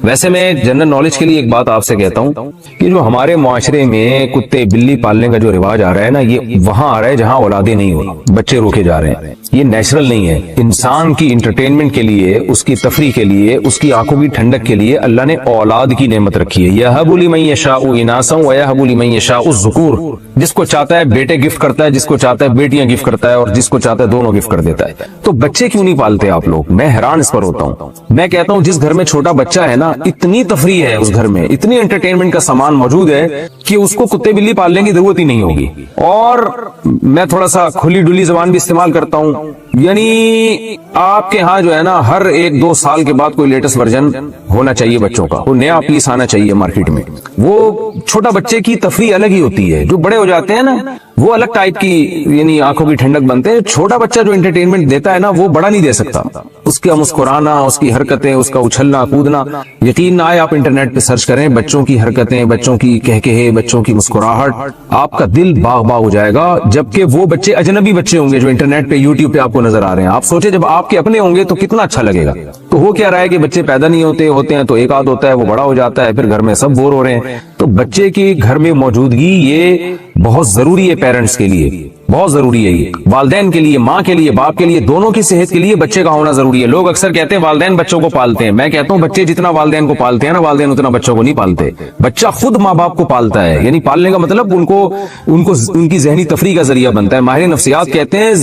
ویسے میں general knowledge کے لیے ایک بات آپ سے کہتا ہوں کہ جو ہمارے معاشرے میں کتے بلی پالنے کا جو رواج آ رہا ہے نا، یہ وہاں آ رہا ہے جہاں اولادیں نہیں ہو رہی، بچے روکے جا رہے ہیں. یہ نیچرل نہیں ہے. انسان کی انٹرٹینمنٹ کے لیے، اس کی تفریح کے لیے، اس کی آنکھوں کی ٹھنڈک کے لیے اللہ نے اولاد کی نعمت رکھی ہے. یَهَبُ لِمَن يَشَاءُ إِنَاثًا وَيَهَبُ لِمَن يَشَاءُ الذُّكُورَ. جس کو چاہتا ہے بیٹے گفٹ کرتا ہے، جس کو چاہتا ہے بیٹیاں گفٹ کرتا ہے، اور جس کو چاہتا ہے دونوں گفٹ کر دیتا ہے. تو بچے کیوں نہیں پالتے آپ لوگ؟ میں حیران اس پر ہوتا ہوں. میں کہتا ہوں جس گھر میں چھوٹا بچہ ہے نا، اتنی تفریح ہے اس گھر میں، اتنی انٹرٹینمنٹ کا سامان موجود ہے کہ اس کو کتے بلی پالنے کی ضرورت ہی نہیں ہوگی. اور میں تھوڑا سا کھلی ڈلی زبان بھی استعمال کرتا ہوں، یعنی آپ کے ہاں جو ہے نا ہر 1-2 سال کے بعد کوئی لیٹسٹ ورژن ہونا چاہیے بچوں کا، وہ نیا پیس آنا چاہیے مارکیٹ میں. وہ چھوٹا بچے کی تفریح الگ ہی ہوتی ہے. جو بڑے ہو جاتے ہیں نا وہ الگ ٹائپ کی، یعنی آنکھوں کی ٹھنڈک بنتے ہیں. چھوٹا بچہ جو انٹرٹینمنٹ دیتا ہے نا وہ بڑا نہیں دے سکتا. اس کا مسکرانا، اس کی حرکتیں، اس کا اچھلنا کودنا، یقین نہ آئے آپ انٹرنیٹ پہ سرچ کریں بچوں کی حرکتیں، بچوں کی کہکہے، بچوں کی مسکراہٹ، آپ کا دل باغ باغ ہو جائے گا. جبکہ وہ بچے اجنبی بچے ہوں گے جو انٹرنیٹ پہ یوٹیوب پہ آپ کو نظر آ رہے ہیں. آپ سوچیں جب آپ کے اپنے ہوں گے تو کتنا اچھا لگے گا. تو ہو کیا رہا ہے کہ بچے پیدا نہیں ہوتے ہیں تو ایک آدھ ہوتا ہے، وہ بڑا ہو جاتا ہے، پھر گھر میں سب بور ہو رہے ہیں. تو بچے کی گھر میں موجودگی یہ بہت ضروری ہے. پیرنٹس کے لیے بہت ضروری ہے. یہ والدین کے لیے، ماں کے لیے، باپ کے لیے، دونوں کی صحت کے لیے بچے کا ہونا ضروری ہے. لوگ اکثر کہتے ہیں والدین بچوں کو پالتے ہیں. میں کہتا ہوں بچے جتنا والدین کو پالتے ہیں نا، والدین اتنا بچوں کو نہیں پالتے. بچہ خود ماں باپ کو پالتا ہے. یعنی پالنے کا مطلب ان کی ذہنی تفریح کا ذریعہ بنتا ہے. ماہر نفسیات کہتے ہیں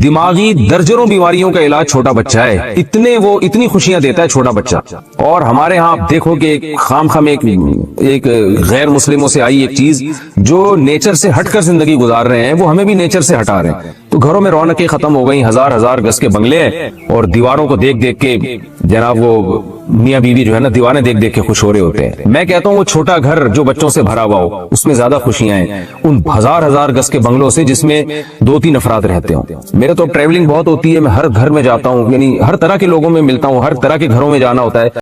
دماغی درجنوں بیماریوں کا علاج چھوٹا بچہ ہے. اتنی خوشیاں دیتا ہے چھوٹا بچہ. اور ہمارے ہاں آپ دیکھو کہ خام ایک غیر مسلموں سے آئی ایک چیز، جو نیچر سے ہٹ کر زندگی گزار رہے ہیں وہ ہمیں بھی نیچر سے ہٹا رہے ہیں. تو گھروں میں رونقیں ختم ہو گئی. ہزار گز کے بنگلے ہیں اور دیواروں کو دیکھ دیکھ کے جناب وہ میاں بیوی جو ہے نا دیوانے دیکھ دیکھ کے خوش ہو رہے ہوتے ہیں. میں کہتا ہوں وہ چھوٹا گھر جو بچوں سے بھرا ہوا ہو اس میں زیادہ خوشیاں ہیں ان ہزار گز کے بنگلوں سے جس میں 2-3 افراد رہتے ہوں. میرے تو ٹریولنگ بہت ہوتی ہے، میں ہر گھر میں جاتا ہوں، یعنی ہر طرح کے لوگوں میں ملتا ہوں، ہر طرح کے گھروں میں جانا ہوتا ہے.